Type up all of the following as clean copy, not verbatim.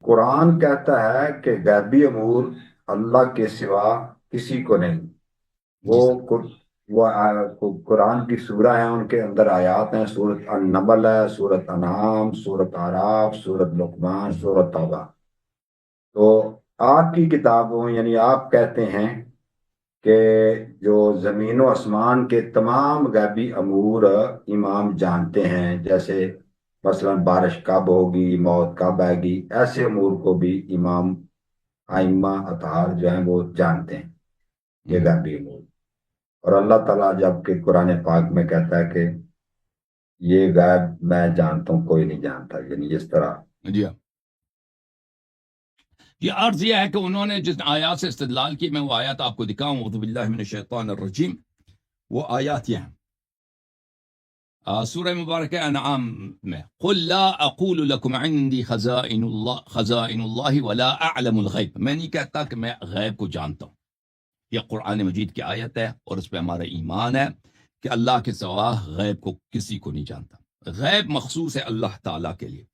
قرآن کہتا ہے کہ غیبی امور اللہ کے سوا کسی کو نہیں۔ وہ جی سر۔ قرآن کی سورہ ہیں، ان کے اندر آیات ہیں، سورت النمل ہے، سورت انعام، سورت آراف، سورت لقمان، سورت توبہ۔ تو آپ کی کتابوں یعنی آپ کہتے ہیں کہ جو زمین و آسمان کے تمام غیبی امور امام جانتے ہیں، جیسے مثلا بارش کب ہوگی، موت کب آئے گی، ایسے امور کو بھی امام ائمہ اطہار جو ہیں وہ جانتے ہیں، یہ ہوں۔ غیبی امور۔ اور اللہ تعالیٰ جب کہ قرآن پاک میں کہتا ہے کہ یہ غیب میں جانتا ہوں کوئی نہیں جانتا، یعنی اس طرح۔ جی ہاں۔ یہ عرض یہ ہے کہ انہوں نے جس آیات سے استدلال کی، میں وہ آیات آپ کو دکھاؤں۔ اعوذ باللہ من الشیطان الرجیم۔ وہ آیات یہ ہیں سورہ مبارکہ انعام میں، قل لا اقول لكم عندي خزائن اللہ ولا اعلم الغیب۔ میں نہیں کہتا کہ میں غیب کو جانتا ہوں۔ یہ قرآن مجید کی آیت ہے، اور اس پہ ہمارا ایمان ہے کہ اللہ کے سوا غیب کو کسی کو نہیں جانتا۔ غیب مخصوص ہے اللہ تعالیٰ کے لیے۔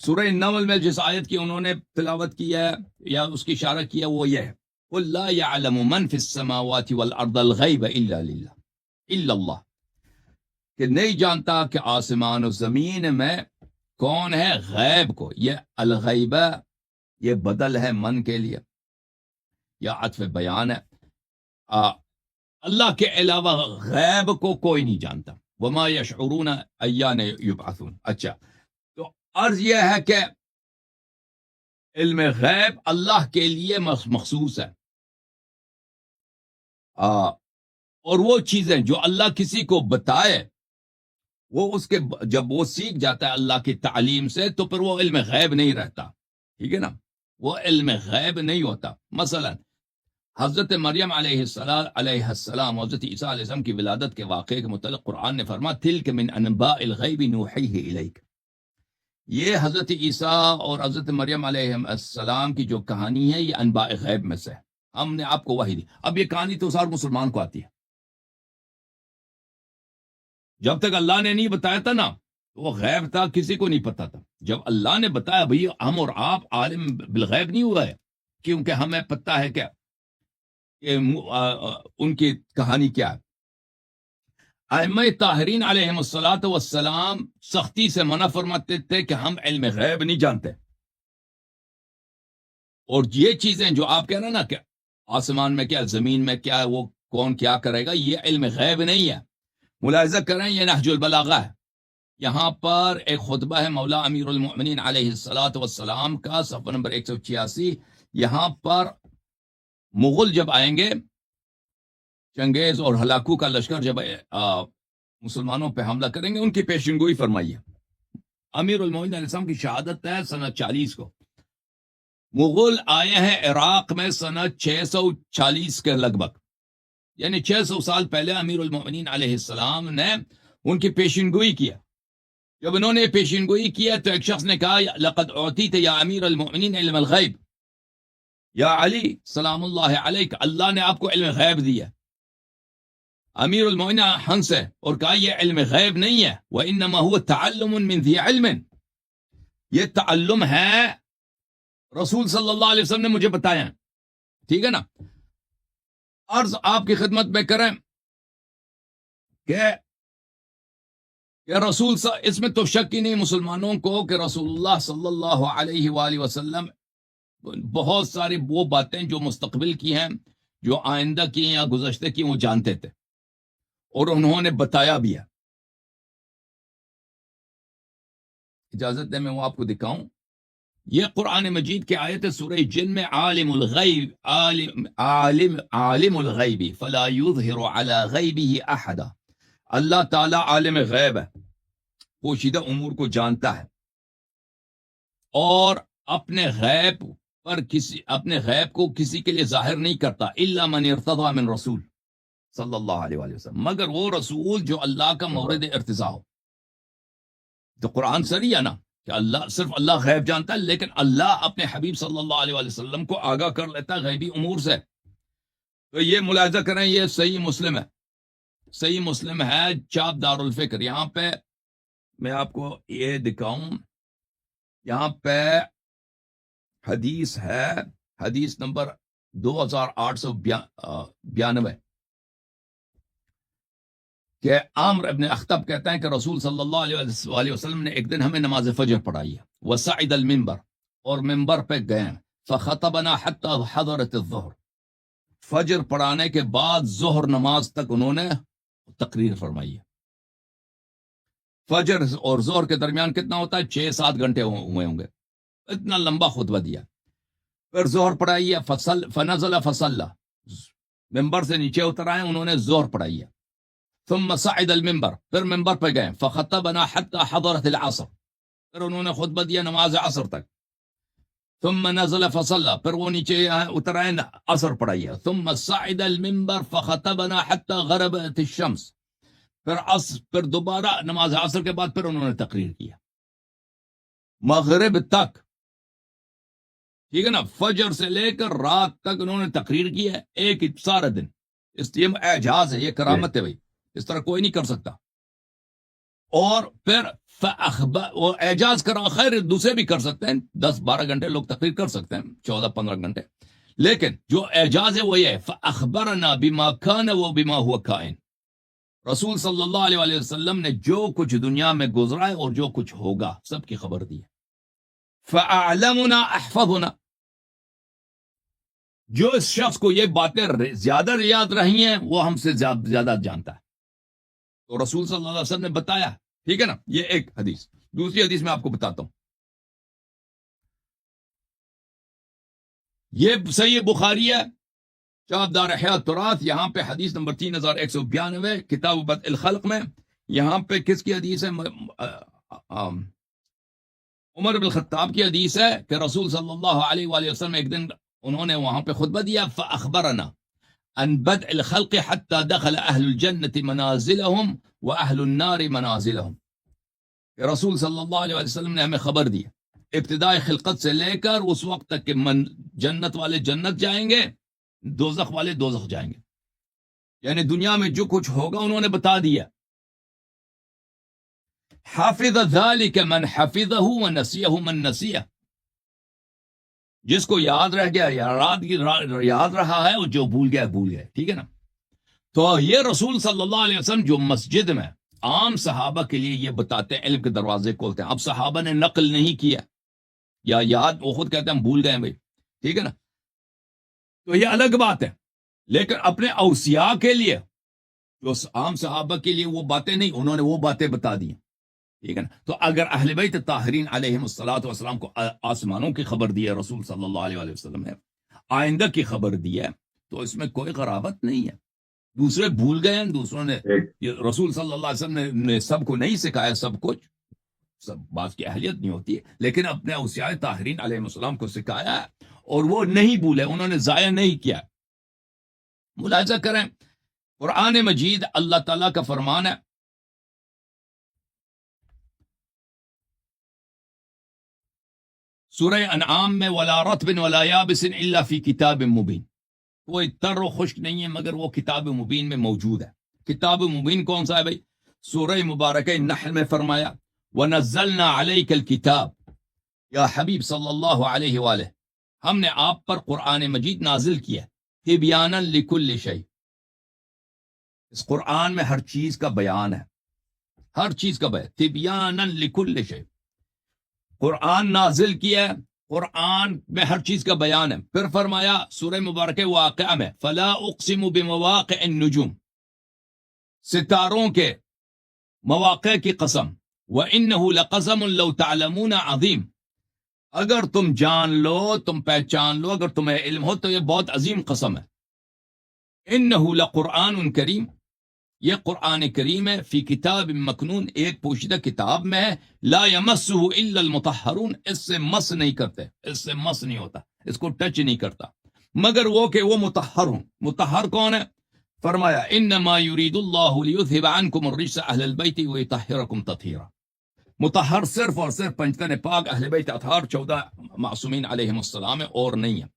سورہ نمل میں جس آیت کی انہوں نے تلاوت کی ہے یا اس کی اشارہ کیا، وہ یہ ہے، قل لا يعلم من في السماوات والارض الغیب الا اللہ، کہ نہیں جانتا کہ آسمان و زمین میں کون ہے غیب کو۔ یہ الغیبہ یہ بدل ہے من کے لیے، یا عطف بیان ہے۔ آ اللہ کے علاوہ غیب کو کوئی نہیں جانتا۔ وما یشعرون ایان یبعثون۔ اچھا، تو عرض یہ ہے کہ علم غیب اللہ کے لیے مخصوص ہے، اور وہ چیزیں جو اللہ کسی کو بتائے، وہ اس کے جب وہ سیکھ جاتا ہے اللہ کی تعلیم سے، تو پھر وہ علم غیب نہیں رہتا۔ ٹھیک ہے نا، وہ علم غیب نہیں ہوتا۔ مثلا حضرت مریم علیہ السلام، حضرت عیسیٰ علیہ السلام کی ولادت کے واقعے کے متعلق قرآن نے فرمایا، تلک من انباء الغیب نوحیہ الیک۔ یہ حضرت عیسیٰ اور حضرت مریم علیہ السلام کی جو کہانی ہے، یہ انباء غیب میں سے ہے، ہم نے آپ کو وحی دی۔ اب یہ کہانی تو ہر مسلمان کو آتی ہے، جب تک اللہ نے نہیں بتایا تھا نا، وہ غیب تھا، کسی کو نہیں پتا تھا۔ جب اللہ نے بتایا، بھئی ہم اور آپ عالم بالغیب نہیں ہوا ہے، کیونکہ ہمیں پتہ ہے کہ ان کی کہانی کیا ہے۔ ائمہ طاہرین علیہم الصلاۃ والسلام سختی سے منع فرماتے تھے کہ ہم علم غیب نہیں جانتے، اور یہ چیزیں جو آپ کہہ رہے ہیں نا کہ آسمان میں کیا، زمین میں کیا ہے، وہ کون کیا کرے گا، یہ علم غیب نہیں ہے۔ ملاحظہ کریں، یہ نہج البلاغہ ہے، یہاں پر ایک خطبہ ہے مولا امیر المؤمنین علیہ الصلاۃ والسلام کا، صفحہ نمبر 186۔ یہاں پر مغل جب آئیں گے، چنگیز اور ہلاکو کا لشکر جب مسلمانوں پہ حملہ کریں گے، ان کی پیشن گوئی فرمائیے۔ امیر المومنین علیہ السلام کی شہادت ہے سنہ 40 کو۔ مغل آئے ہیں عراق میں سنہ 640 کے لگ بھگ، یعنی 600 سال پہلے امیر المومنین علیہ السلام نے ان کی پیشن گوئی کیا۔ جب انہوں نے پیشن گوئی کیا تو ایک شخص نے کہا، لقد اعطیت یا امیر المؤمنین علم الغیب، یا علی سلام اللہ علیک، اللہ نے آپ کو علم غیب دیا۔ امیر المؤمنین ہنسے اور کہا، یہ علم غیب نہیں ہے، وَإِنَّمَا هُوَ تَعَلُّمٌ مِّن ذِي عِلْمٍ، یہ تعلم ہے، رسول صلی اللہ علیہ وسلم نے مجھے بتایا۔ ٹھیک ہے نا، عرض آپ کی خدمت میں کریں کہ رسول اس میں تو شک ہی نہیں مسلمانوں کو کہ رسول اللہ صلی اللہ علیہ وآلہ وسلم بہت ساری وہ باتیں جو مستقبل کی ہیں، جو آئندہ کی ہیں یا گزشتے کی، وہ جانتے تھے، اور انہوں نے بتایا بھی ہے۔ اجازت دیں میں وہ آپ کو دکھاؤں، یہ قرآن مجید کی آیت ہے سورہ جن میں، عالم الغیب عالم الغیب فلا یظہر علی غیبہ احدا۔ اللہ تعالی عالم غیب ہے، پوشیدہ امور کو جانتا ہے، اور اپنے غیب کو کسی کے لیے ظاہر نہیں کرتا، الا من ارتضی من رسول صلی اللہ علیہ وآلہ وسلم، مگر وہ رسول جو اللہ کا مورد ارتضا ہو۔ تو قرآن صریح ہے نا کہ اللہ صرف اللہ غیب جانتا ہے، لیکن اللہ اپنے حبیب صلی اللہ علیہ وآلہ وسلم کو آگاہ کر لیتا ہے غیبی امور سے۔ تو یہ ملاحظہ کریں، یہ صحیح مسلم ہے، صحیح مسلم ہے، چاپ دار الفکر۔ یہاں پہ میں آپ کو یہ دکھاؤں، یہاں پہ حدیث ہے حدیث نمبر 2892 کہ عامر ابن اخطب کہتا ہے کہ رسول صلی اللہ علیہ وسلم نے ایک دن ہمیں نماز فجر پڑھائی ہے، وصعد المنبر، اور ممبر پہ گئے، فخطبنا حتی حضرت الظہر، فجر پڑھانے کے بعد ظہر نماز تک انہوں نے تقریر فرمائی ہے۔ فجر اور ظہر کے درمیان کتنا ہوتا ہے؟ 6-7 گھنٹے ہوئے ہوں گے، اتنا لمبا خطبہ دیا۔ پھر ظہر پڑھائی ہے، فنزل فصلى، ممبر سے نیچے اتر آئے، انہوں نے ظہر پڑھائی ہے۔ ثم صعد المنبر، پھر ممبر پہ گئے، فخطبنا حتى حضرت العصر، پھر انہوں نے خطبہ دیا نماز عصر تک۔ ثم نزل فصلى، پھر وہ نیچے اتر آئے، عصر پڑھائی ہے۔ ثم صعد المنبر فخطبنا حتى غربت الشمس، پھر دوبارہ نماز عصر کے بعد پھر انہوں نے تقریر کیا مغرب تک، ٹھیک ہے نا، فجر سے لے کر رات تک انہوں نے تقریر کی ہے، ایک سارا دن۔ یہ اعجاز ہے، یہ کرامت ہے بھائی، اس طرح کوئی نہیں کر سکتا۔ اور پھر وہ اعجاز کرا، خیر دوسرے بھی کر سکتے ہیں، 10-12 گھنٹے لوگ تقریر کر سکتے ہیں، 14-15 گھنٹے، لیکن جو اعجاز ہے وہ یہ ہے، فاخبرنا بما كان وبما هو كائن، رسول صلی اللہ علیہ وسلم نے جو کچھ دنیا میں گزرا ہے اور جو کچھ ہوگا سب کی خبر دی ہے۔ فاعلمنا احفظنا، جو اس شخص کو یہ باتیں زیادہ یاد رہی ہیں وہ ہم سے زیادہ جانتا ہے۔ تو رسول صلی اللہ علیہ وسلم نے بتایا، ٹھیک ہے نا، یہ ایک حدیث۔ دوسری حدیث میں آپ کو بتاتا ہوں، یہ صحیح بخاری ہے، شابدار احیاء التراث، یہاں پہ حدیث نمبر 3192، کتاب بدء الخلق میں، یہاں پہ کس کی حدیث ہے؟ عمر بن الخطاب کی حدیث ہے کہ رسول صلی اللہ علیہ وآلہ وسلم ایک دن انہوں نے وہاں پہ خطبہ دیا، فاخبرنا ان بدء الخلق حتى دخل اہل الجنة منازلهم واہل النار منازلهم، کہ رسول صلی اللہ علیہ وسلم نے ہمیں خبر دی ابتدائی خلقت سے لے کر اس وقت تک کہ جنت والے جنت جائیں گے، دوزخ والے دوزخ جائیں گے، یعنی دنیا میں جو کچھ ہوگا انہوں نے بتا دیا۔ حافظ ذلك من حفظه ونسيه من نسيه، جس کو یاد رہ گیا یاد رہا ہے، اور جو بھول گیا بھول گیا، ٹھیک ہے نا۔ تو یہ رسول صلی اللہ علیہ وسلم جو مسجد میں عام صحابہ کے لیے یہ بتاتے ہیں، علم کے دروازے کھولتے ہیں۔ اب صحابہ نے نقل نہیں کیا یا یاد، وہ خود کہتے ہیں ہم بھول گئے بھائی، ٹھیک ہے نا، تو یہ الگ بات ہے، لیکن اپنے اوصیاء کے لیے جو عام صحابہ کے لیے وہ باتیں نہیں، انہوں نے وہ باتیں بتا دی، ٹھیک ہے نا۔ تو اگر اہل بیت طاہرین علیہم الصلوۃ والسلام کو آسمانوں کی خبر دی ہے رسول صلی اللہ علیہ وسلم نے، آئندہ کی خبر دی ہے، تو اس میں کوئی غرابت نہیں ہے۔ دوسرے بھول گئے ہیں، دوسروں نے، رسول صلی اللہ علیہ وسلم نے سب کو نہیں سکھایا سب کچھ، سب بات کی اہلیت نہیں ہوتی ہے، لیکن اپنے اوصیاء طاہرین علیہم السلام کو سکھایا ہے، اور وہ نہیں بھولے، انہوں نے ضائع نہیں کیا۔ ملاحظہ کریں، قرآن مجید اللہ تعالیٰ کا فرمان ہے، سورہ انعام میں، وَلَا رَطْبٍ وَلَا يَابِسٍ إِلَّا فِي كِتَابٍ مُبِينٍ، کوئی تر و خشک نہیں ہے مگر وہ کتاب مبین میں موجود ہے۔ کتاب مبین کون سا ہے بھائی؟ سورہ مبارکہ نحل میں فرمایا، وَنَزَّلْنَا عَلَيْكَ الْكِتَابَ، یا حبیب صلی اللہ علیہ وآلہ، ہم نے آپ پر قرآن مجید نازل کیا، تِبْيَانًا لِكُلِّ شَيْءٍ، اس قرآن میں ہر چیز کا بیان ہے، ہر چیز کا بیان، تِبْيَانًا لِكُلِّ شَيْءٍ، قرآن نازل کیا، قرآن میں ہر چیز کا بیان ہے۔ پھر فرمایا سورہ مبارکہ واقعہ میں، فلا اقسم بمواقع النجوم، ستاروں کے مواقع کی قسم، وانہ لقسم لو تعلمون عظیم، اگر تم جان لو، تم پہچان لو، اگر تمہیں علم ہو تو یہ بہت عظیم قسم ہے۔ انہ لقرآن کریم، یہ قرآن کریم ہے، فی کتاب مکنون، ایک پوشیدہ کتاب میں ہے، لا یمسہ الا المطہرون، اس سے مس نہیں کرتے، اس سے مس نہیں ہوتا، اس کو ٹچ نہیں کرتا مگر وہ کہ وہ مطہر ہوں۔ مطہر کون ہے؟ فرمایا انما یرید اللہ لیذھب عنکم الرجس اہل البیت ویطہرکم تطہیرا، مطہر صرف اور صرف پنجتن پاک اہل بیت اطہار 14 معصومین علیہم السلام ہے، اور نہیں ہے۔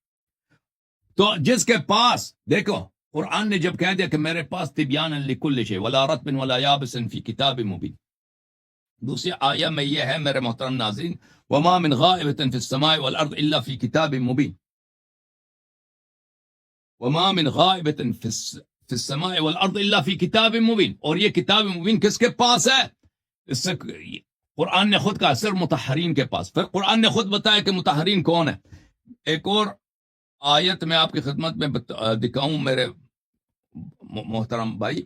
تو جس کے پاس دیکھو، قرآن نے جب کہہ دیا کہ میرے پاس تبیان لکل شیء ولا رطب ولا یابس فی کتاب مبین، دوسری آیہ میں یہ ہے میرے محترم ناظرین، وما من غائبۃ فی السماء والارض الا فی کتاب مبین، وما من غائبۃ فی السماء والارض الا فی کتاب مبین، اور یہ کتاب مبین کس کے پاس ہے؟ اس سے قرآن نے خود کہا صرف مطہرین کے پاس، پھر قرآن نے خود بتایا کہ مطہرین کون ہے۔ ایک اور آیت میں آپ کی خدمت میں دکھاؤں میرے محترم بھائی،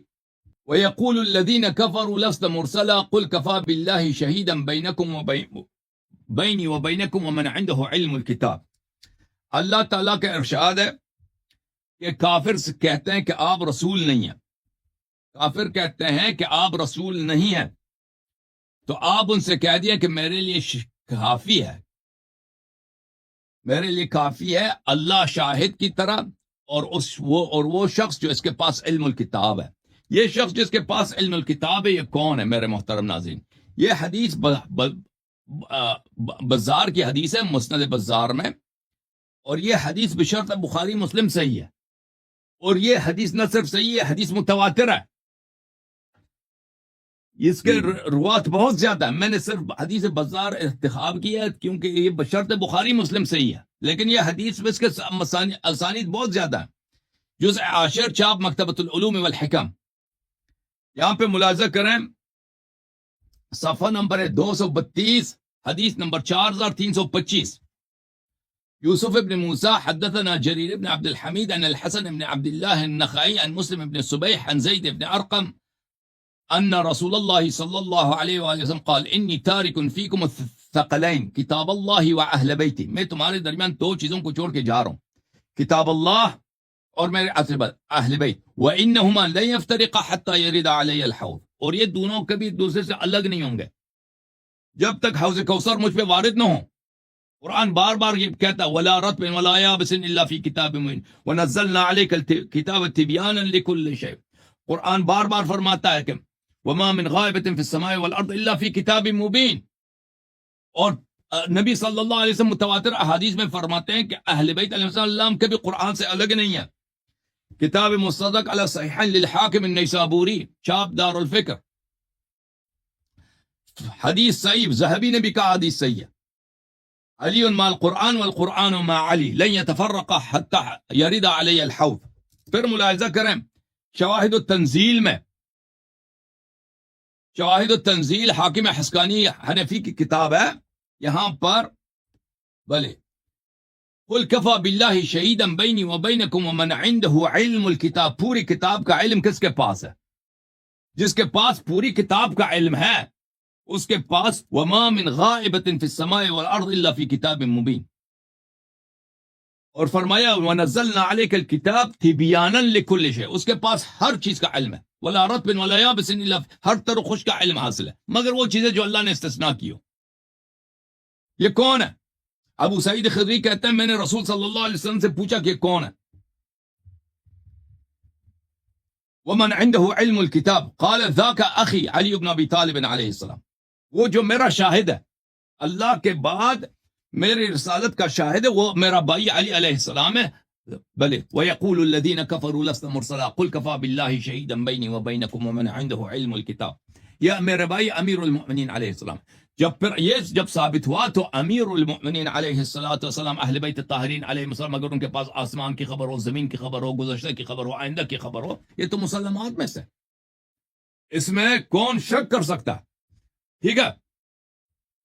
وَيَقُولُ الَّذِينَ كَفَرُوا لَسْتَ مُرْسَلًا قُلْ كَفَى بِاللَّهِ شَهِيدًا بَيْنِي وَبَيْنَكُمْ وَمَنْ عِنْدَهُ عِلْمُ الْكِتَابِ۔ اللہ تعالیٰ کا ارشاد ہے کہ کافر کہتے ہیں کہ آپ رسول نہیں ہیں، کافر کہتے ہیں کہ آپ رسول نہیں ہیں، تو آپ ان سے کہہ دیا کہ میرے لیے کافی ہے، میرے لیے کافی ہے اللہ شاہد کی طرح، اور وہ شخص جو اس کے پاس علم الکتاب ہے۔ یہ شخص جس کے پاس علم الکتاب ہے یہ کون ہے میرے محترم ناظرین؟ یہ حدیث بزار کی حدیث ہے، مسند بزار میں، اور یہ حدیث بشرط بخاری مسلم صحیح ہے، اور یہ حدیث نہ صرف صحیح ہے، حدیث متواتر ہے، اس کے روات بہت زیادہ ہیں۔ میں نے صرف حدیث بزار انتخاب کیا ہے کیونکہ یہ بشرط بخاری مسلم صحیح ہے، لیکن یہ حدیث میں اس کے اسانید بہت زیادہ ہیں۔ جزء عاشر چھاپ مکتبۃ العلوم والحکم، یہاں پہ ملاحظہ کریں صفحہ نمبر ہے 232، حدیث نمبر 4325، یوسف ابن موسیٰ حدثنا جریر ابن عبد الحمید عن الحسن ابن عبد اللہ النخعی عن مسلم ابن صبیح عن زید ابن ارقم ان رسول اللہ صلی اللہ علیہ وآلہ وسلم قال انی تارک فیکم الثقلین کتاب اللہ و اہل بیتی، میں تمہارے درمیان دو چیزوں کو چھوڑ کے جا رہا ہوں، کتاب اللہ اور میرے اہل بیت، وَإِنَّهُمَا لَن يَفْتَرِقَا حَتَّى يَرِدَ عَلَيَّ الْحَوْض، اور یہ دونوں کبھی ایک دوسرے سے الگ نہیں ہوں گے جب تک حوض کوثر مجھ پہ وارد نہ ہو۔ قرآن بار بار یہ کہتا ہے وَلَا رَطْبٍ وَلَا يَابِسٍ إِلَّا فِي كِتَابٍ مُبِينٍ وَنَزَّلْنَا عَلَيْكَ الْكِتَابَ تِبْيَانًا لِكُلِّ شَيْءٍ، قرآن بار بار فرماتا ہے کہ وَمَا مِنْ غَائِبَةٍ فِي السَّمَاءِ وَالْأَرْضِ إِلَّا فِي كِتَابٍ مُبِينٍ، اور نبی صلی اللہ علیہ وسلم متواتر احادیث میں فرماتے ہیں کہ اہل بیت علیہ السلام کبھی قرآن سے الگ نہیں ہے۔ کتاب مصدق علی صحیح للحاکم النیسابوری، چھاپ دار الفکر، حدیث صحیح، ذہبی نے بھی کہا حدیث صحیح ہے، علی مع القرآن والقرآن مع علی لن يتفرق حتى يرد علی الحوض۔ پھر ملاحظہ کریں شواہد التنزیل میں، شواہد التنزیل حاکم حسکانی حنفی کی کتاب ہے، یہاں پر بلے قل کفا باللہ شہیدا بینی و بینکم ومن عندہ علم الکتاب، پوری کتاب کا علم کس کے پاس ہے؟ جس کے پاس پوری کتاب کا علم ہے اس کے پاس وما من غائبۃ فی السماء والارض الا فی کتاب مبین، اور فرمایا ونزلنا علیک الکتاب تبیانا لکل شیء، اس کے پاس ہر چیز کا علم ہے، ولا رطب ولا یابس الا، ہر طرح خوش کا علم حاصل ہے مگر وہ چیزیں جو اللہ نے استثناء کی ہو۔ یہ کون ہے؟ ابو سعید خدری کہتے ہیں میں نے رسول صلی اللہ علیہ وسلم سے پوچھا کہ کون ہے؟ ومن عنده علم الكتاب قال ذاك اخي علی بن ابی طالب علیہ السلام، وہ جو میرا شاہد ہے اللہ کے بعد میری رسالت کا شاہد ہے، وہ میرا بھائی علی علیہ السلام ہے۔ بلے ويقول الذين كفروا لست مرسلا قل كفى بالله شهيدا بيني وبينكم ومن عنده علم الكتاب، یا میرے بھائی امیر المؤمنین علیہ السلام۔ جب ثابت ہوا تو امیر المؤمنین علیہ السلام اہل بیت الطاہرین علیہ السلام، اگر ان کے پاس آسمان کی خبر ہو، زمین کی خبر ہو، گزشتہ کی خبر ہو، آئندہ کی خبر ہو، یہ تو مسلمات میں سے، اس میں کون شک کر سکتا ہے؟ ٹھیک ہے،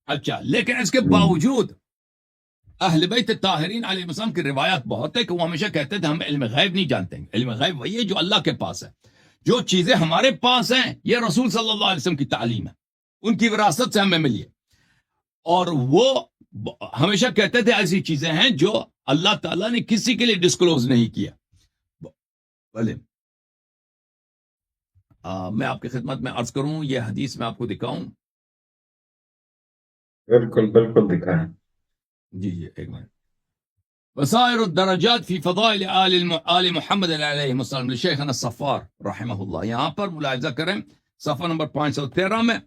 اچھا، لیکن اس کے باوجود اہل بیت الطاہرین علیہ السلام کی روایات بہت ہے کہ وہ ہمیشہ کہتے تھے ہم علم غیب نہیں جانتے ہیں، علم غیب وہی ہے جو اللہ کے پاس ہے، جو چیزیں ہمارے پاس ہیں یہ رسول صلی اللہ علیہ وسلم کی تعلیم ہے، ان کی وراثت سے ہمیں ملی ہے، اور وہ ہمیشہ کہتے تھے ایسی چیزیں ہیں جو اللہ تعالیٰ نے کسی کے لیے ڈسکلوز نہیں کیا۔ بھلے میں آپ کی خدمت میں عرض کروں، یہ حدیث میں آپ کو دکھاؤں؟ بالکل بالکل دکھائیں۔ جی ایک منٹ۔ وسائر الدرجات فی فضائل آل محمد علیہ السلام لشیخنا الصفار رحمہ اللہ، یہاں پر ملاحظہ کریں صفحہ نمبر 513 میں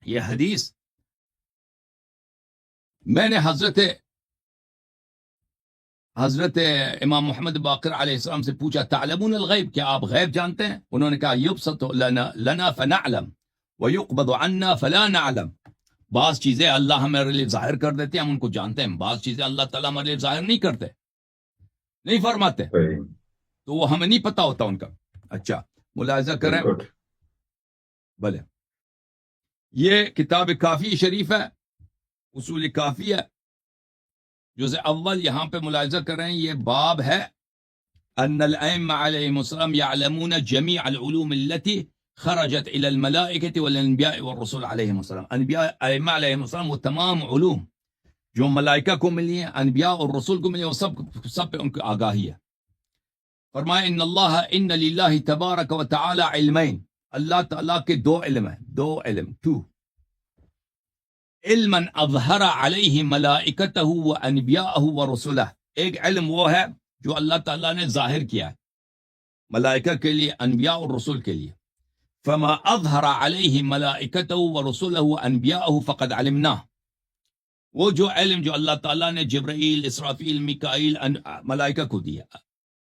یہ حدیث میں نے حضرت امام محمد باقر علیہ السلام سے پوچھا تعلمون الغیب، کیا آپ غیب جانتے ہیں؟ انہوں نے کہا یبسط لنا فنعلم وَيُقْبَضُ عَنَّا فَلَا نَعْلَمُ. بعض چیزیں اللہ ہمارے لیے ظاہر کر دیتے ہیں، ہم ان کو جانتے ہیں. بعض چیزیں اللہ تعالیٰ ہمارے لیے ظاہر نہیں کرتے، نہیں فرماتے، صحیح، تو وہ ہمیں نہیں پتا ہوتا ان کا. اچھا ملاحظہ کریں. بالکل. بھلے یہ کتاب کافی شریف ہے، اصول کافی ہے، جزء اول. یہاں پہ ملاحظہ کریں، یہ باب ہے ان الائمہ علیہم السلام یعلمون جمیع العلوم التي خرجت الى الملائکۃ والانبیاء والرسل علیہم السلام. انبیاء ائمہ علیہم السلام وہ تمام علوم جو ملائکہ کو ملی ہیں، انبیاء اور رسول کو ملی ہیں، وہ سب پہ ان کی آگاہی ہے. فرمائے ان للہ تبارک و تعالی علمین. اللہ تعالیٰ کے دو علم ہیں، دو علم، ٹو. علما اظہر علیہ ملائکتہ و انبیاءہ و رسلہ. ایک علم وہ ہے جو اللہ تعالیٰ نے ظاہر کیا ہے ملائکہ کے لیے، انبیاء اور رسول کے لیے. فما اظہر علیہ ملائکتہ و رسلہ و انبیاءہ فقد علمناہ. وہ جو علم جو اللہ تعالیٰ نے جبرائیل، اسرافیل، میکائیل ملائکہ کو دیا،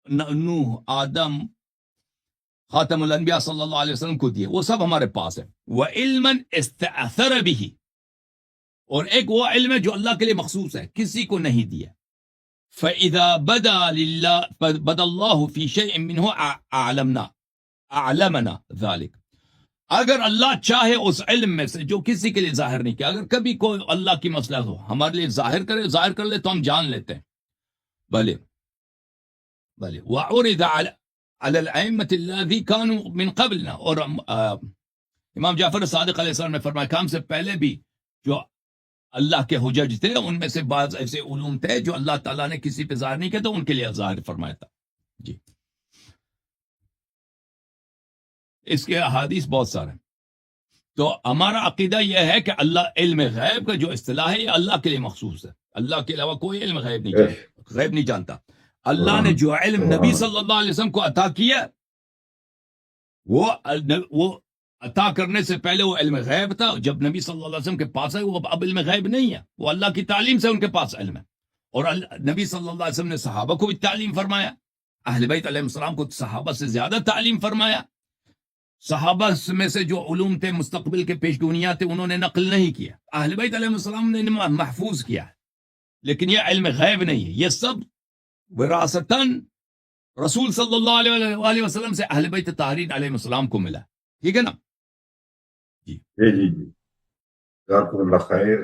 نوح، آدم، خاتم الانبیاء صلی اللہ علیہ وسلم کو دیا، وہ سب ہمارے پاس ہے. وَعِلْمًا اسْتَأْثَرَ بِهِ. اور ایک وہ علم ہے جو اللہ کے لیے مخصوص ہے، کسی کو نہیں دیا. فَإِذَا بَدَى اللَّهُ فِي شَيْءٍ مِّنْهُ أَعْلَمَنَا ذَلِكَ. اگر اللہ چاہے اس علم میں سے جو کسی کے لیے ظاہر نہیں کیا، اگر کبھی کوئی اللہ کی مصلحت ہو ہمارے لیے ظاہر کر لے تو ہم جان لیتے ہیں. بھلے وَعُرِضَ عَلَى الْأَئِمَّةِ الَّذِي كَانُوا مِنْ قَبْلِنَا. اور امام جعفر صادق علیہ السلام نے فرمایا کہ ہم سے پہلے بھی جو اللہ کے حجج تھے، ان میں سے بعض ایسے علوم تھے جو اللہ تعالیٰ نے کسی پہ ظاہر نہیں کیا تو ان کے لیے ظاہر فرمایا تھا. جی اس کے احادیث بہت سارے. تو ہمارا عقیدہ یہ ہے کہ اللہ علم غیب کا جو اصطلاح ہے یہ اللہ کے لیے مخصوص ہے. اللہ کے علاوہ کوئی علم غیب نہیں جانتا. اللہ نے جو علم نبی صلی اللہ علیہ وسلم کو عطا کیا وہ عطا کرنے سے پہلے وہ علم غیب تھا. جب نبی صلی اللہ علیہ وسلم کے پاس ہے وہ اب علم غیب نہیں ہے، وہ اللہ کی تعلیم سے ان کے پاس علم ہے. اور نبی صلی اللہ علیہ وسلم نے صحابہ کو بھی تعلیم فرمایا، اہل بیت علیہ السلام کو صحابہ سے زیادہ تعلیم فرمایا. صحابہ میں سے جو علوم تھے، مستقبل کے پیش گوئیاں تھے، انہوں نے نقل نہیں کیا. اہل بیت علیہ السلام نے محفوظ کیا ہے، لیکن یہ علم غیب نہیں ہے. یہ سب وراثتاً رسول صلی اللہ علیہ وسلم سے اہل بیت طاہرین علیہ السلام کو ملا. ٹھیک ہے نا؟ جی جی جی، جزاکم اللہ خیر.